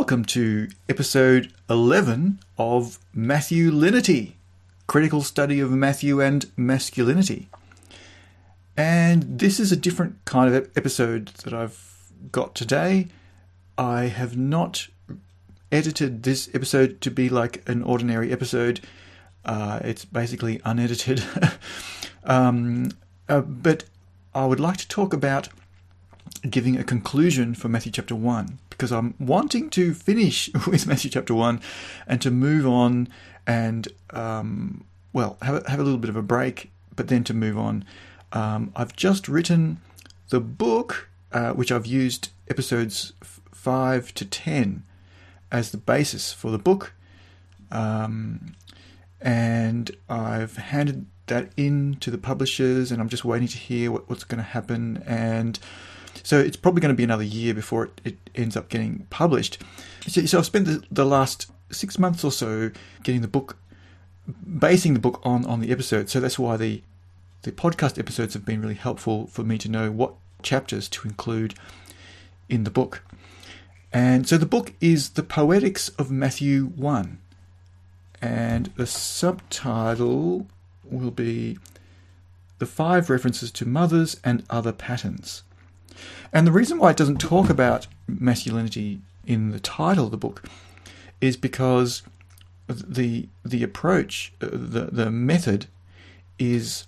welcome to episode 11 of Matthewlinity, critical study of Matthew and masculinity. And this is a different kind of episode that I've got today. I have not edited this episode to be like an ordinary episode. It's basically unedited. But I would like to talk about giving a conclusion for Matthew chapter 1, because I'm wanting to finish with Matthew chapter 1 and to move on and, have a little bit of a break, but then to move on. I've just written the book, which I've used episodes 5 to 10 as the basis for the book, and I've handed that in to the publishers, and I'm just waiting to hear what's going to happen. And so it's probably going to be another year before it ends up getting published. So I've spent the last 6 months or so getting the book, basing the book on the episodes. So that's why the podcast episodes have been really helpful for me to know what chapters to include in the book. And so the book is The Poetics of Matthew 1. And the subtitle will be The 5 References to Mothers and Other Patterns. And the reason why it doesn't talk about masculinity in the title of the book is because the approach, the method is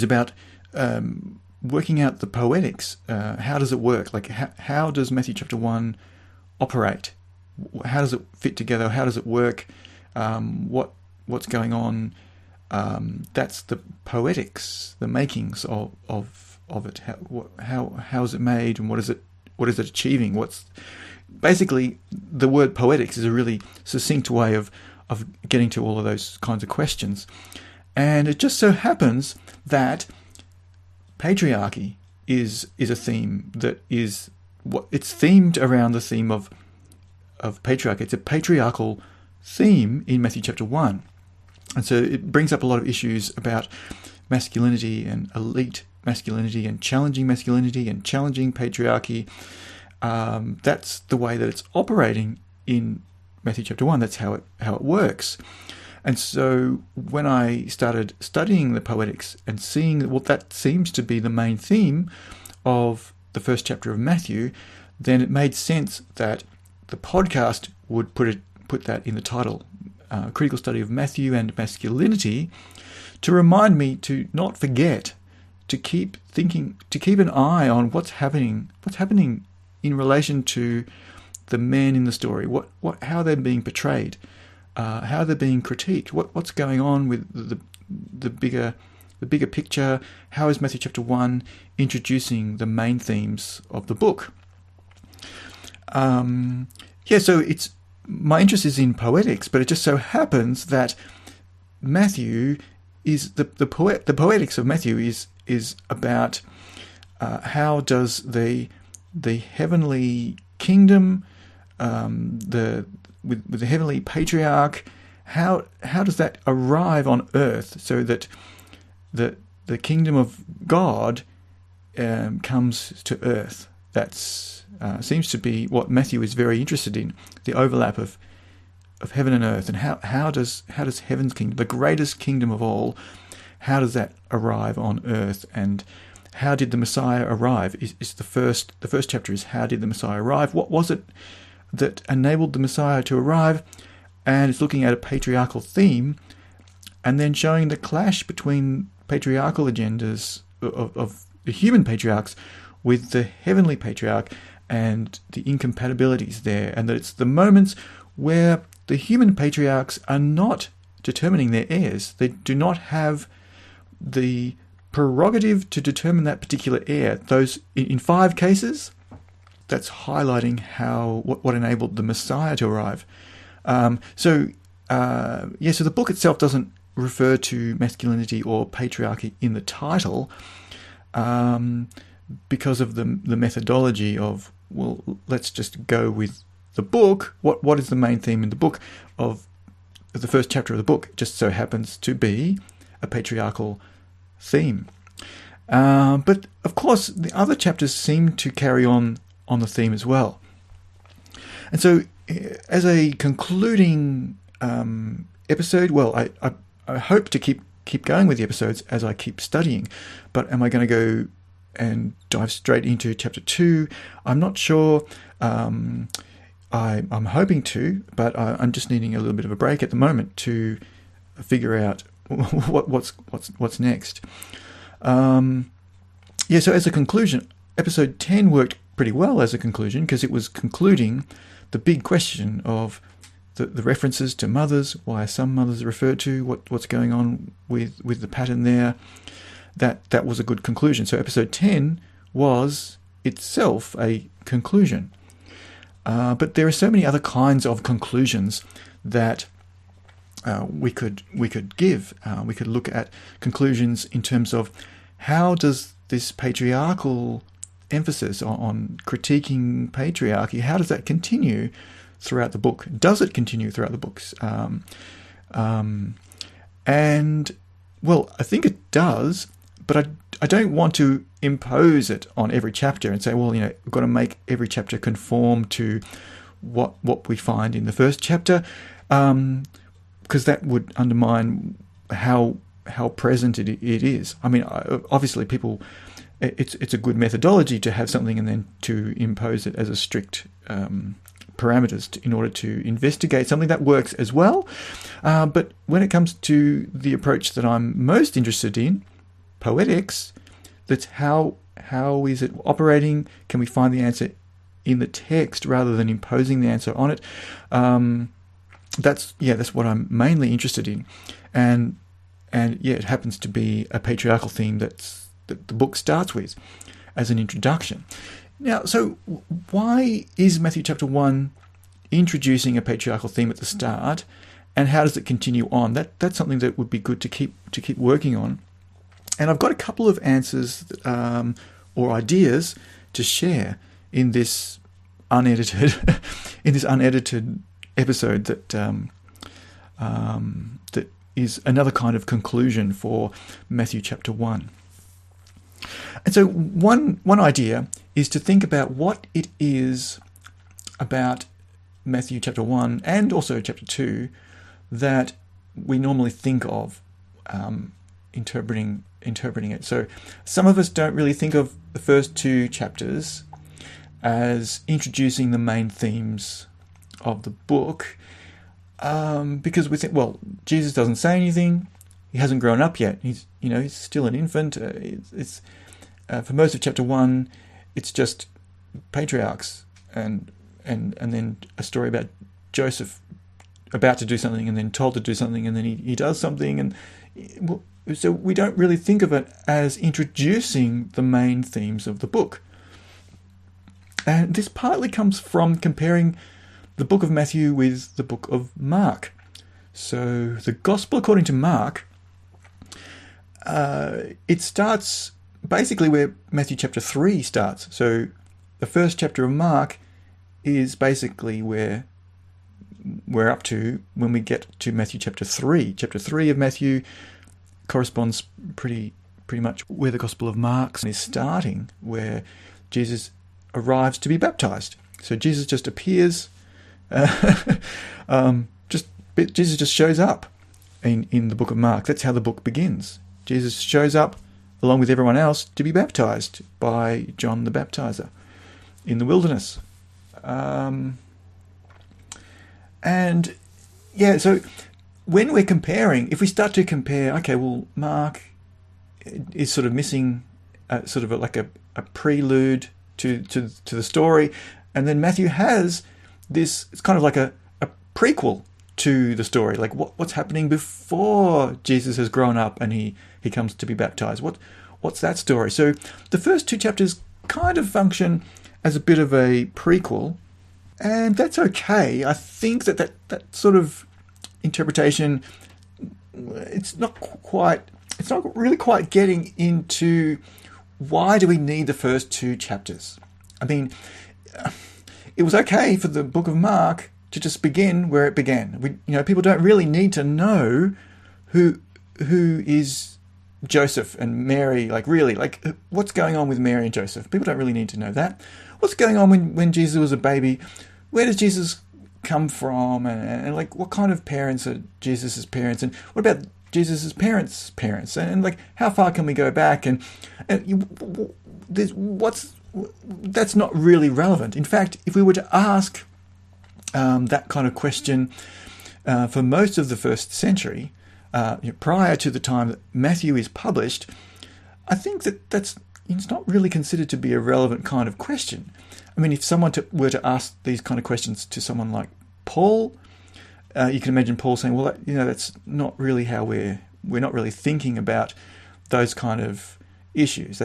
about working out the poetics. How does it work? Like how does Matthew chapter 1 operate? How does it fit together? How does it work? What's going on? That's the poetics, the makings of it. How is it made, and what is it achieving? What's basically the word poetics is a really succinct way of getting to all of those kinds of questions. And it just so happens that patriarchy is a theme that is it's themed around the theme of patriarchy. It's a patriarchal theme in Matthew chapter 1. And so it brings up a lot of issues about masculinity and elite masculinity and challenging patriarchy. That's the way that it's operating in Matthew chapter 1. That's how it works. And so when I started studying the poetics and seeing that seems to be the main theme of the first chapter of Matthew, then it made sense that the podcast would put that in the title, Critical Study of Matthew and Masculinity, to remind me to not forget, to keep an eye on what's happening in relation to the men in the story, how they're being portrayed, how they're being critiqued, what's going on with the bigger picture. How is Matthew chapter 1 introducing the main themes of the book? So my interest is in poetics, but it just so happens that Matthew is the poetics of Matthew is about how does the heavenly kingdom, with the heavenly patriarch, how does that arrive on earth so that the kingdom of God comes to earth? That's seems to be what Matthew is very interested in, the overlap of heaven and earth, and how does heaven's kingdom, the greatest kingdom of all, how does that arrive on earth, and how did the Messiah arrive? Is the first chapter is how did the Messiah arrive? What was it that enabled the Messiah to arrive? And it's looking at a patriarchal theme, and then showing the clash between patriarchal agendas of the human patriarchs with the heavenly patriarch, and the incompatibilities there, and that it's the moments where the human patriarchs are not determining their heirs. They do not have the prerogative to determine that particular heir. Those in 5 cases, that's highlighting what enabled the Messiah to arrive. So the book itself doesn't refer to masculinity or patriarchy in the title, because of the methodology of, well, let's just go with the book. What is the main theme in the book of the first chapter of the book? It just so happens to be a patriarchal theme. But of course, the other chapters seem to carry on the theme as well. And so, as a concluding episode, well, I hope to keep going with the episodes as I keep studying, but am I going to go and dive straight into chapter 2? I'm not sure. I'm hoping to, but I'm just needing a little bit of a break at the moment to figure out what's next. So as a conclusion, episode 10 worked pretty well as a conclusion, because it was concluding the big question of the references to mothers, why some mothers are referred to, what's going on with the pattern there. That was a good conclusion. So episode 10 was itself a conclusion. But there are so many other kinds of conclusions that we could give. We could look at conclusions in terms of how does this patriarchal emphasis on critiquing patriarchy, how does that continue throughout the book? Does it continue throughout the books? And, well, I think it does, but I don't want to impose it on every chapter and say, well, we've got to make every chapter conform to what we find in the first chapter, because that would undermine how present it is. I mean, obviously people, it's a good methodology to have something and then to impose it as a strict parameters in order to investigate something. That works as well. But when it comes to the approach that I'm most interested in, poetics, that's how is it operating? Can we find the answer in the text rather than imposing the answer on it? That's what I'm mainly interested in, and it happens to be a patriarchal theme that the book starts with as an introduction. Now, so why is Matthew chapter 1 introducing a patriarchal theme at the start, and how does it continue on? That's something that would be good to keep working on. And I've got a couple of answers or ideas to share in this unedited episode that is another kind of conclusion for Matthew chapter 1. And so one idea is to think about what it is about Matthew chapter 1 and also chapter 2 that we normally think of interpreting it. So some of us don't really think of the first two chapters as introducing the main themes of the book, because we think, well, Jesus doesn't say anything. He hasn't grown up yet. He's still an infant. It's for most of chapter 1, it's just patriarchs and then a story about Joseph about to do something and then told to do something and then he does something, and so we don't really think of it as introducing the main themes of the book. And this partly comes from comparing the book of Matthew with the book of Mark. So the Gospel according to Mark, it starts basically where Matthew chapter 3 starts. So the first chapter of Mark is basically where we're up to when we get to Matthew chapter 3. Chapter 3 of Matthew corresponds pretty much where the Gospel of Mark is starting, where Jesus arrives to be baptized. So Jesus just appears, Jesus just shows up in the book of Mark. That's how the book begins. Jesus shows up along with everyone else to be baptized by John the Baptizer in the wilderness. So when we're comparing, if we start to compare, okay, well, Mark is sort of missing sort of like a prelude to the story, and then Matthew has this, it's kind of like a prequel to the story, like what's happening before Jesus has grown up and he comes to be baptized. What's that story? So the first two chapters kind of function as a bit of a prequel, and that's okay. I think that sort of interpretation, it's not really quite getting into why do we need the first two chapters. I mean, it was okay for the book of Mark to just begin where it began. People don't really need to know who is Joseph and Mary, what's going on with Mary and Joseph. People don't really need to know that. What's going on when Jesus was a baby? where does Jesus come from, and like what kind of parents are Jesus's parents, and what about Jesus's parents' parents, and like how far can we go back, and that's not really relevant. In fact, if we were to ask that kind of question for most of the first century, prior to the time that Matthew is published, I think it's not really considered to be a relevant kind of question. I mean, if someone were to ask these kind of questions to someone like Paul, you can imagine Paul saying, "Well, that's not really how we're not really thinking about those kind of issues.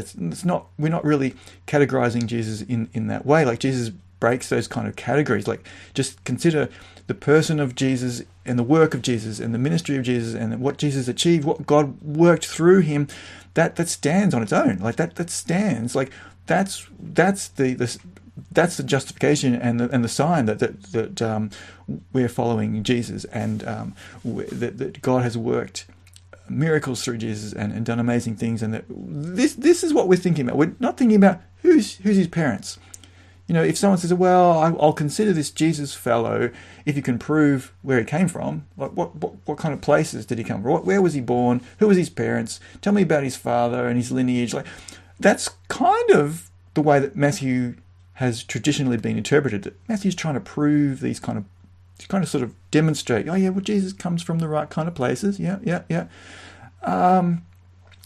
We're not really categorizing Jesus in that way. Like Jesus breaks those kind of categories. Like just consider the person of Jesus and the work of Jesus and the ministry of Jesus and what Jesus achieved, what God worked through him. That stands on its own. Like that stands. Like that's the justification and the sign that we're following Jesus, and that God has worked miracles through Jesus and done amazing things, and that this is what we're thinking about. We're not thinking about who's his parents. If someone says, "Well, I'll consider this Jesus fellow if you can prove where he came from. Like what kind of places did he come from? Where was he born? Who was his parents? Tell me about his father and his lineage." Like that's kind of the way that Matthew has traditionally been interpreted. That Matthew's trying to prove these kind of sort of demonstrate. Oh yeah, well Jesus comes from the right kind of places. Yeah.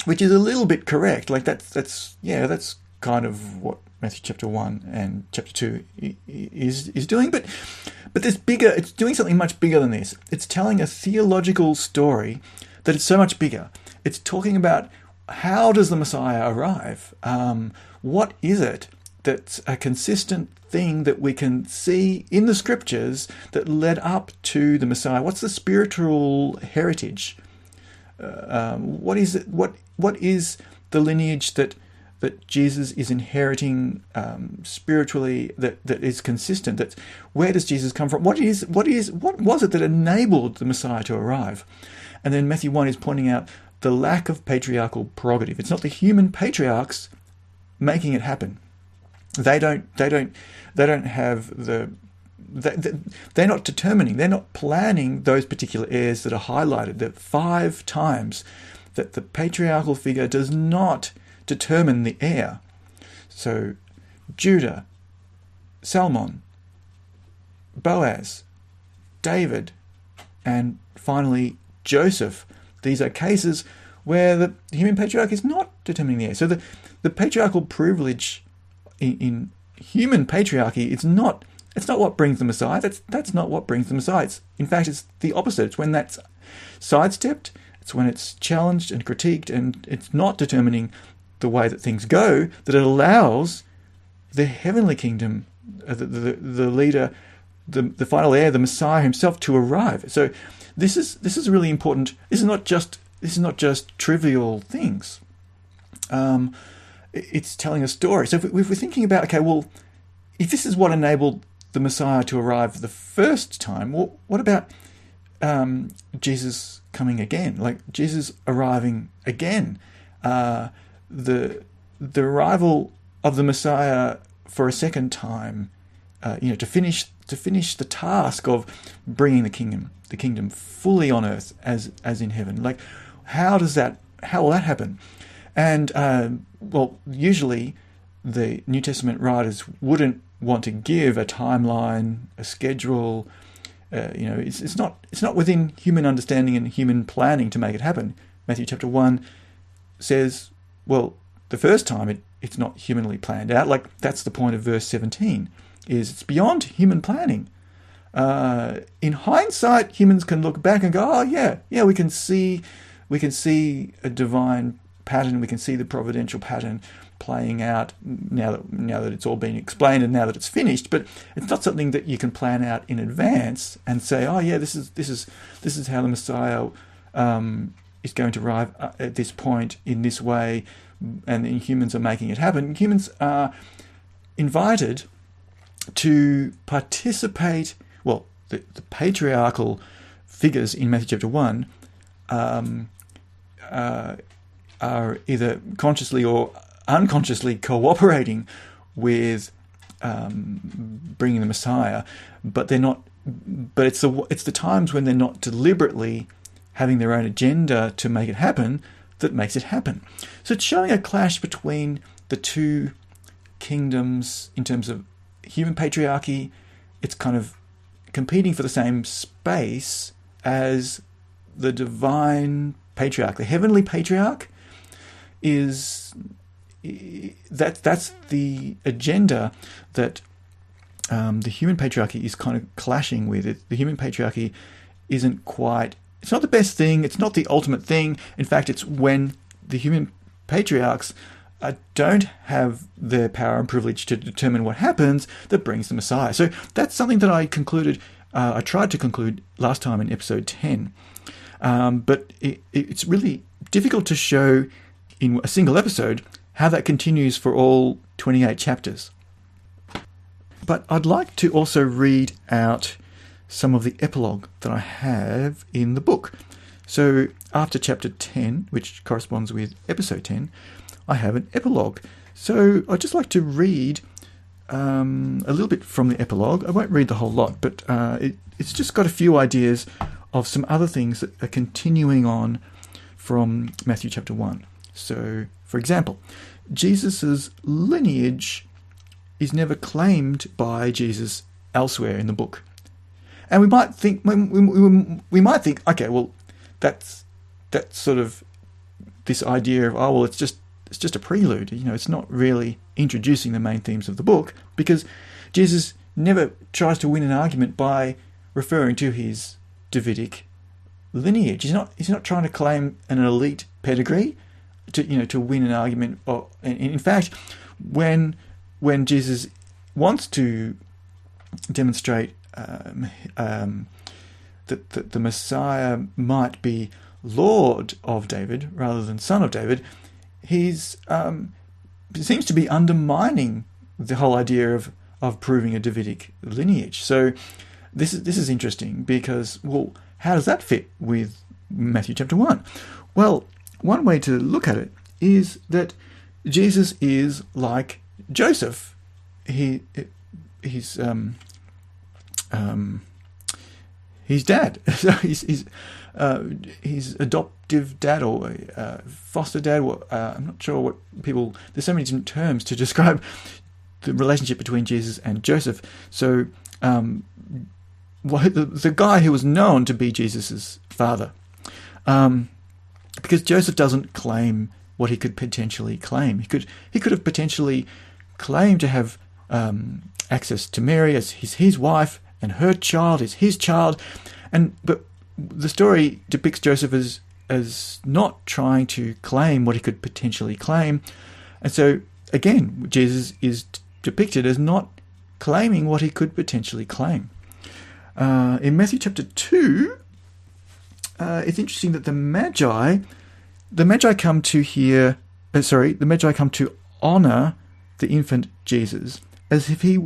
Which is a little bit correct. Like that's kind of what Matthew chapter 1 and chapter 2 is doing, but there's bigger. It's doing something much bigger than this. It's telling a theological story that is so much bigger. It's talking about how does the Messiah arrive? What is it that's a consistent thing that we can see in the scriptures that led up to the Messiah? What's the spiritual heritage? What is it? What is the lineage that Jesus is inheriting spiritually, that is consistent? Where does Jesus come from? What was it that enabled the Messiah to arrive? And then Matthew 1 is pointing out the lack of patriarchal prerogative. It's not the human patriarchs making it happen. They don't have they're not determining, they're not planning those particular heirs that are highlighted. That 5 times that the patriarchal figure does not determine the heir. So Judah, Salmon, Boaz, David, and finally Joseph. These are cases where the human patriarch is not determining the heir. So the patriarchal privilege in human patriarchy, it's not what brings the Messiah. That's not what brings the Messiah. In fact, it's the opposite. It's when that's sidestepped, it's when it's challenged and critiqued, and it's not determining the way that things go, that it allows the heavenly kingdom, the leader, the final heir, the Messiah himself, to arrive. So this is really important. This is not just trivial things. It's telling a story. So if we're thinking about, okay, well, if this is what enabled the Messiah to arrive the first time, what about Jesus coming again? Like Jesus arriving again, the arrival of the Messiah for a second time, to finish the task of bringing the kingdom fully on earth as in heaven. Like how will that happen? And usually the New Testament writers wouldn't want to give a timeline, a schedule. It's not within human understanding and human planning to make it happen. Matthew chapter 1 says, well, the first time it's not humanly planned out. Like that's the point of verse 17, is it's beyond human planning. In hindsight, humans can look back and go, oh yeah, we can see a divine pattern. We can see the providential pattern playing out now that it's all been explained and now that it's finished. But it's not something that you can plan out in advance and say, oh yeah, this is how the Messiah is going to arrive at this point in this way, and then humans are making it happen. Humans are invited to participate. Well, the patriarchal figures in Matthew chapter 1 are either consciously or unconsciously cooperating with bringing the Messiah, but they're not. But it's the times when they're not deliberately having their own agenda to make it happen that makes it happen. So it's showing a clash between the two kingdoms in terms of human patriarchy. It's kind of competing for the same space as the divine patriarch. The heavenly patriarch is that's the agenda that the human patriarchy is kind of clashing with. The human patriarchy isn't quite. It's not the best thing. It's not the ultimate thing. In fact, it's when the human patriarchs don't have the power and privilege to determine what happens that brings the Messiah. So that's something that I concluded. I tried to conclude last time in episode 10. But it's really difficult to show in a single episode how that continues for all 28 chapters. But I'd like to also read out some of the epilogue that I have in the book. So after chapter 10, which corresponds with episode 10, I have an epilogue. So I'd just like to read a little bit from the epilogue. I won't read the whole lot, but it's just got a few ideas of some other things that are continuing on from Matthew chapter 1. So, for example, Jesus' lineage is never claimed by Jesus elsewhere in the book. And we might think, okay, well, that's sort of this idea of, oh, well, it's just a prelude. You know, it's not really introducing the main themes of the book, because Jesus never tries to win an argument by referring to his Davidic lineage. He's not trying to claim an elite pedigree to win an argument. In fact, when Jesus wants to demonstrate that the Messiah might be Lord of David rather than Son of David, he seems to be undermining the whole idea of proving a Davidic lineage. So this is interesting because, well, how does that fit with Matthew chapter 1? Well, one way to look at it is that Jesus is like Joseph. He's dad. So he's adoptive dad or foster dad. I'm not sure what people. There's so many different terms to describe the relationship between Jesus and Joseph. So the guy who was known to be Jesus's father, because Joseph doesn't claim what he could potentially claim. He could have potentially claimed to have access to Mary as his wife, and her child is his child, but the story depicts Joseph as not trying to claim what he could potentially claim, and so again, Jesus is depicted as not claiming what he could potentially claim. In Matthew chapter 2, it's interesting that the Magi come to honor the infant Jesus as if he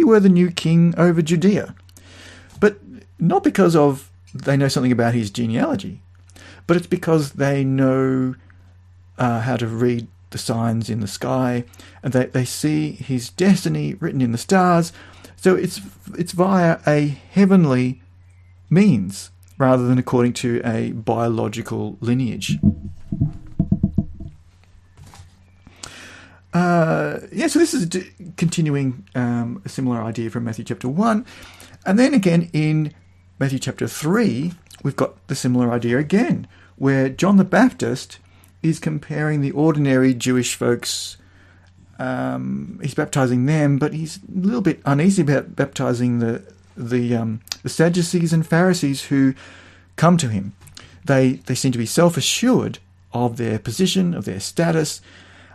were the new king over Judea, but not because they know something about his genealogy, but it's because they know how to read the signs in the sky, and they see his destiny written in the stars. So it's via a heavenly means rather than according to a biological lineage. So this is continuing a similar idea from Matthew chapter 1. And then again in Matthew chapter 3, we've got the similar idea again, where John the Baptist is comparing the ordinary Jewish folks. He's baptizing them, but he's a little bit uneasy about baptizing the Sadducees and Pharisees who come to him. They seem to be self-assured of their position, of their status,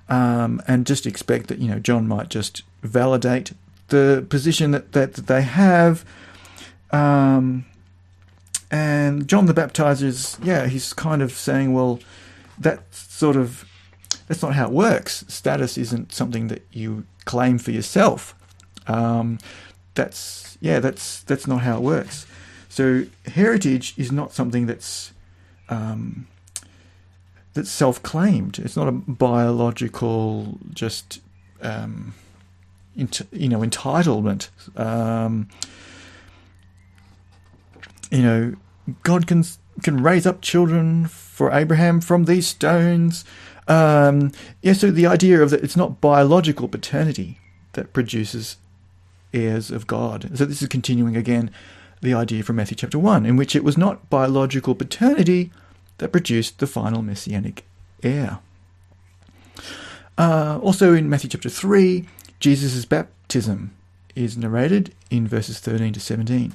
and just expect that John might just validate the position that they have. And John the Baptizer he's kind of saying, well, that's not how it works. Status isn't something that you claim for yourself. That's not how it works. So heritage is not something that's self-claimed. It's not a biological entitlement. God can raise up children for Abraham from these stones. So the idea of that it's not biological paternity that produces heirs of God. So this is continuing again the idea from Matthew chapter 1, in which it was not biological paternity that produced the final messianic heir. Also in Matthew chapter 3, Jesus' baptism is narrated in verses 13 to 17.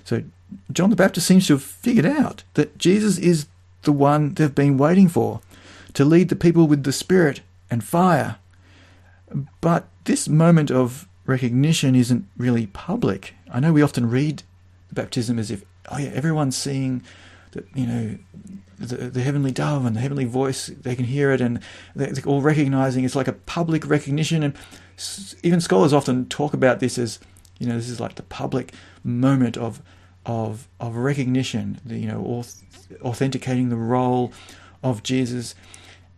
So John the Baptist seems to have figured out that Jesus is the one they've been waiting for, to lead the people with the Spirit and fire. But this moment of recognition isn't really public. I know we often read the baptism as if, everyone's seeing that, the heavenly dove and the heavenly voice, they can hear it, and they're all recognizing it's like a public recognition. And even scholars often talk about this as, this is like the public moment of recognition, authenticating the role of Jesus,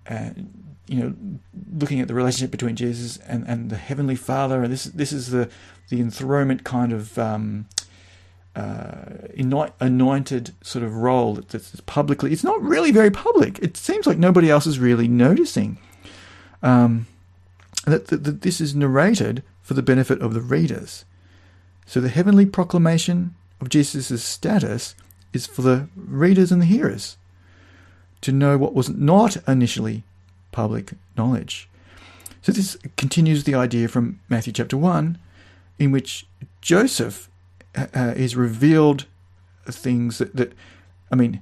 looking at the relationship between Jesus and the Heavenly Father. And this is the enthronement kind of anointed sort of role that's publicly. It's not really very public. It seems like nobody else is really noticing that this is narrated for the benefit of the readers. So the heavenly proclamation of Jesus' status is for the readers and the hearers to know what was not initially public knowledge. So this continues the idea from Matthew chapter 1, in which Joseph is revealed things that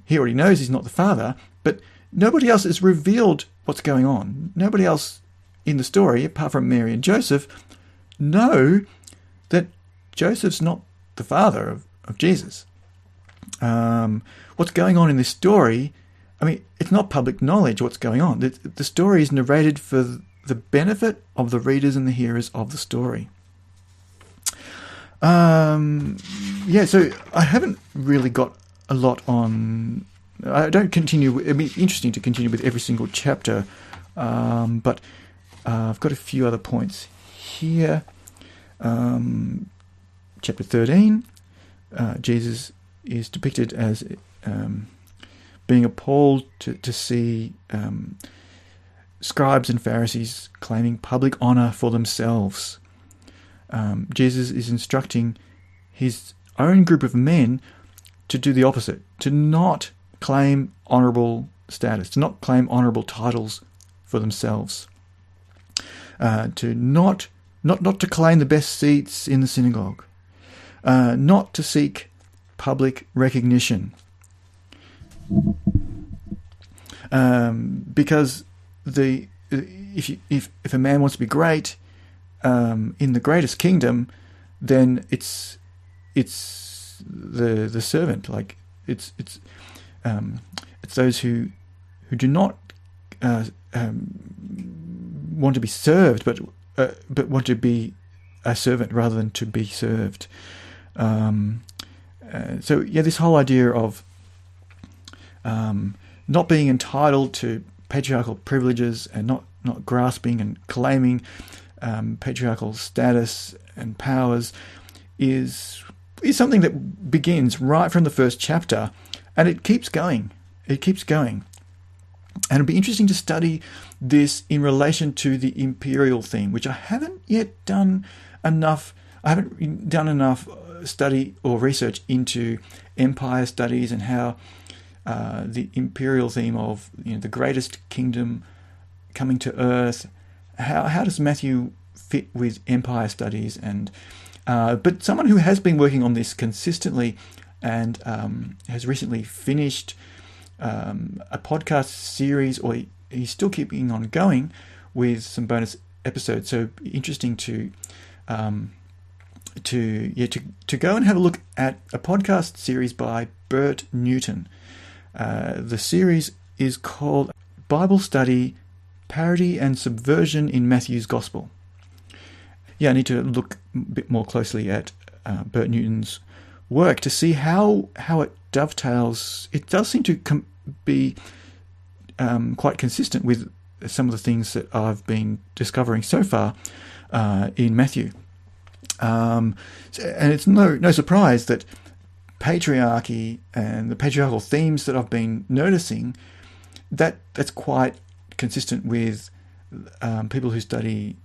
he already knows he's not the father, but nobody else is revealed what's going on. Nobody else in the story, apart from Mary and Joseph, know that Joseph's not the father of Jesus. What's going on in this story, it's not public knowledge what's going on. The story is narrated for the benefit of the readers and the hearers of the story. So I haven't really got a lot on. I don't continue. It'd be interesting to continue with every single chapter, but I've got a few other points here. Chapter 13, Jesus is depicted as being appalled to see scribes and Pharisees claiming public honor for themselves. Jesus is instructing his own group of men to do the opposite, to not claim honorable status, to not claim honorable titles for themselves, to not to claim the best seats in the synagogue, not to seek public recognition, because if a man wants to be great in the greatest kingdom, then it's the servant. Like it's those who do not want to be served, but want to be a servant rather than to be served. This whole idea of not being entitled to patriarchal privileges and not grasping and claiming patriarchal status and powers is something that begins right from the first chapter, and it keeps going. It keeps going. And it'll be interesting to study this in relation to the imperial theme, which I haven't yet done enough. I haven't done enough study or research into empire studies and how the imperial theme of the greatest kingdom coming to earth. How does Matthew fit with empire studies? And but someone who has been working on this consistently and has recently finished a podcast series, or he's still keeping on going with some bonus episodes. So interesting to go and have a look at a podcast series by Bert Newton. The series is called Bible Study, Parody and Subversion in Matthew's Gospel. I need to look a bit more closely at Bert Newton's work to see how it dovetails. It does seem to be quite consistent with some of the things that I've been discovering so far in Matthew. And it's no surprise that patriarchy and the patriarchal themes that I've been noticing, that's quite consistent with people who study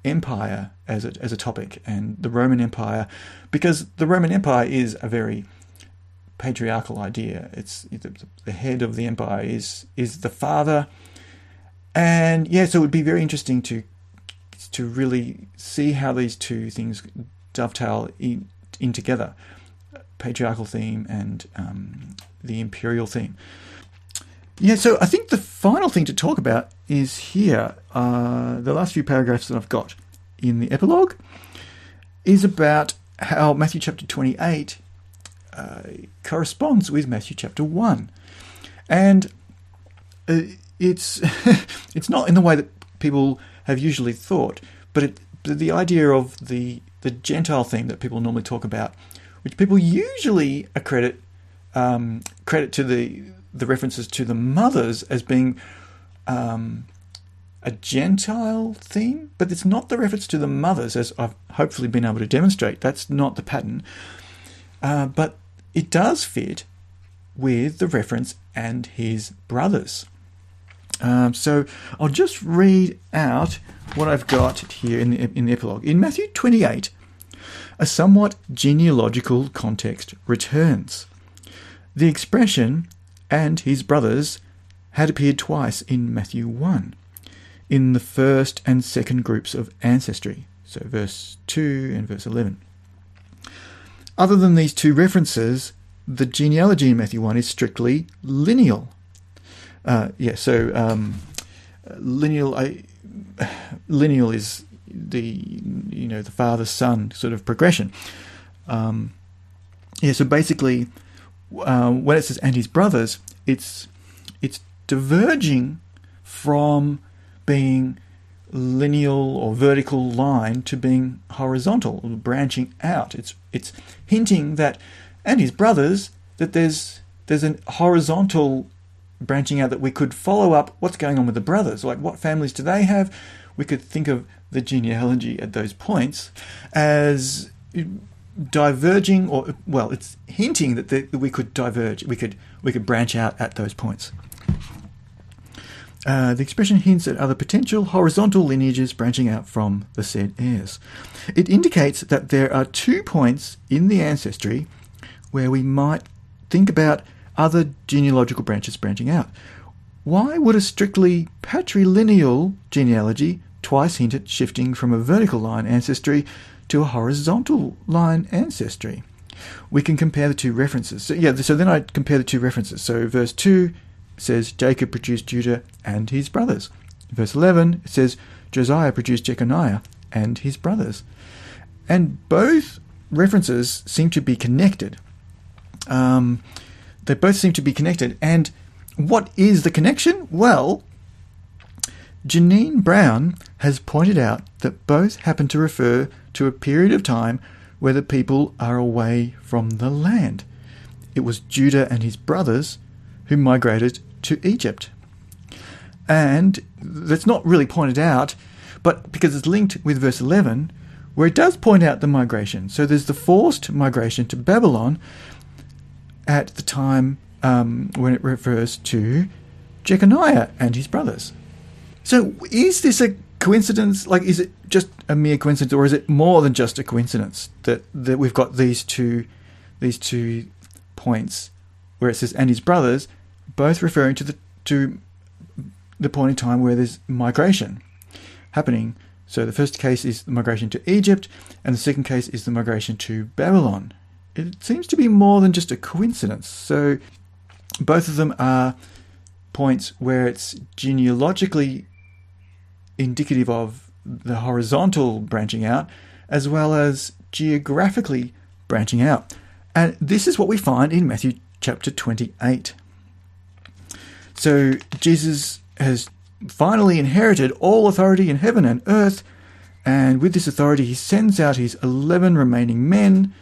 empire as a topic, and the Roman Empire, because the Roman Empire is a very patriarchal idea. It's the head of the empire is the father, and so it would be very interesting to really see how these two things dovetail in together, patriarchal theme and the imperial theme. So I think the final thing to talk about is here, the last few paragraphs that I've got in the epilogue is about how Matthew chapter 28 corresponds with Matthew chapter 1. And it's it's not in the way that people have usually thought, but the idea of the Gentile theme that people normally talk about, which people usually accredit to the references to the mothers as being a Gentile theme, but it's not the reference to the mothers, as I've hopefully been able to demonstrate. That's not the pattern. But it does fit with the reference and his brothers. So I'll just read out what I've got here in the epilogue. In Matthew 28, a somewhat genealogical context returns. The expression "and his brothers" had appeared twice in Matthew 1, in the first and second groups of ancestry, so verse 2 and verse 11. Other than these two references, the genealogy in Matthew 1 is strictly lineal. Lineal is the father-son sort of progression. So basically, when it says "and his brothers," it's diverging from being lineal or vertical line to being horizontal, branching out. It's hinting that "and his brothers," that there's a horizontal branching out, that we could follow up what's going on with the brothers, like what families do they have. We could think of the genealogy at those points as diverging, or it's hinting that we could diverge, we could branch out at those points. The expression hints at other potential horizontal lineages branching out from the said heirs. It indicates that there are 2 points in the ancestry where we might think about other genealogical branches branching out. Why would a strictly patrilineal genealogy twice hint at shifting from a vertical line ancestry to a horizontal line ancestry? We can compare the two references. So then I compare the two references. So verse 2 says Jacob produced Judah and his brothers. Verse 11 it says Josiah produced Jeconiah and his brothers. And both references seem to be connected. They both seem to be connected. And what is the connection? Well, Janine Brown has pointed out that both happen to refer to a period of time where the people are away from the land. It was Judah and his brothers who migrated to Egypt. And that's not really pointed out, but because it's linked with verse 11, where it does point out the migration. So there's the forced migration to Babylon at the time when it refers to Jeconiah and his brothers. So is this a coincidence? Like, is it just a mere coincidence, or is it more than just a coincidence that we've got these two points where it says "and his brothers," both referring to the point in time where there's migration happening? So the first case is the migration to Egypt, and the second case is the migration to Babylon. It seems to be more than just a coincidence. So both of them are points where it's genealogically indicative of the horizontal branching out, as well as geographically branching out. And this is what we find in Matthew chapter 28. So Jesus has finally inherited all authority in heaven and earth, and with this authority he sends out his 11 remaining men.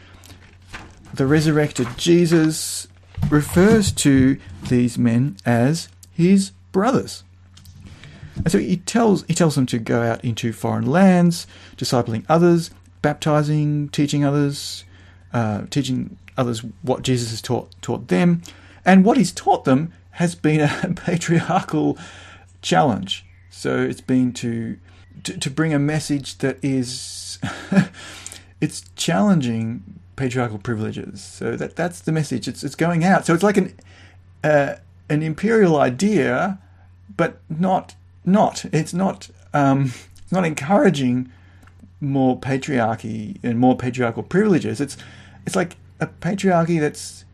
The resurrected Jesus refers to these men as his brothers. And so he tells them to go out into foreign lands, discipling others, baptizing, teaching others what Jesus has taught them. And what he's taught them has been a patriarchal challenge. So it's been to bring a message that is it's challenging patriarchal privileges. So that's the message. It's going out. So it's like an imperial idea, but not. It's not encouraging more patriarchy and more patriarchal privileges. It's like a patriarchy that's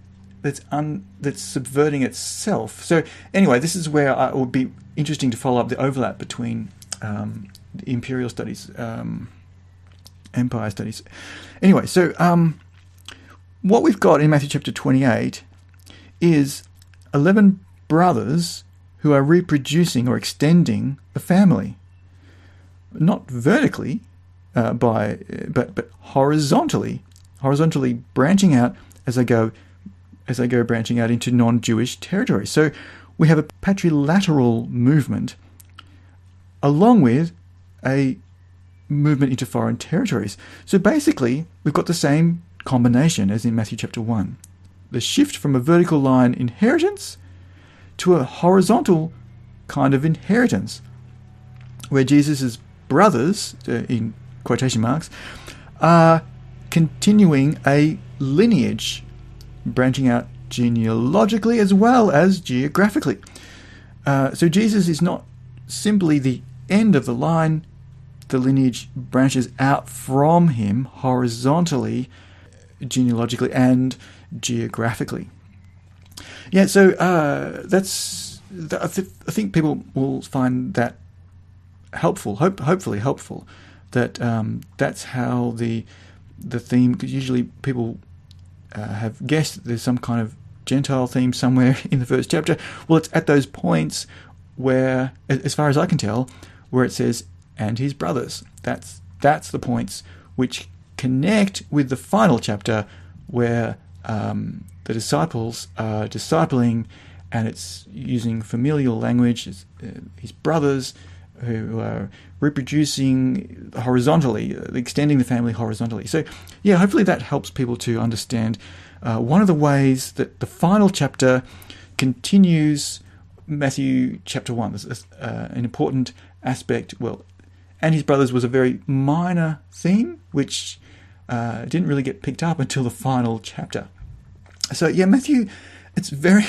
subverting itself. So anyway, this is where it would be interesting to follow up the overlap between the imperial studies, empire studies. Anyway, so what we've got in Matthew chapter 28 is 11 brothers who are reproducing or extending the family, not vertically, but horizontally branching out as they go branching out into non-Jewish territory. So we have a patrilateral movement along with a movement into foreign territories. So basically, we've got the same combination as in Matthew chapter 1. The shift from a vertical line inheritance to a horizontal kind of inheritance, where Jesus' brothers, in quotation marks, are continuing a lineage, branching out genealogically as well as geographically. So Jesus is not simply the end of the line. The lineage branches out from him horizontally, genealogically and geographically. Yeah, so I think people will find that helpful, hopefully helpful, that that's how the theme, because usually people have guessed there's some kind of Gentile theme somewhere in the first chapter. Well, it's at those points where, as far as I can tell, where it says, and his brothers. That's the points which connect with the final chapter where the disciples are discipling, and it's using familial language, his brothers who are reproducing horizontally, extending the family horizontally. So, yeah, hopefully that helps people to understand one of the ways that the final chapter continues Matthew chapter 1. There's an important aspect. Well, and his brothers was a very minor theme, which didn't really get picked up until the final chapter. So yeah, Matthew, it's very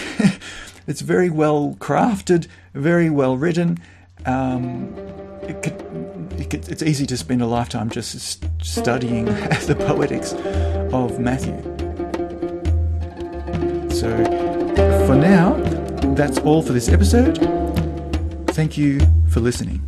well crafted, very well written. It's easy to spend a lifetime just studying the poetics of Matthew. So for now, that's all for this episode. Thank you for listening.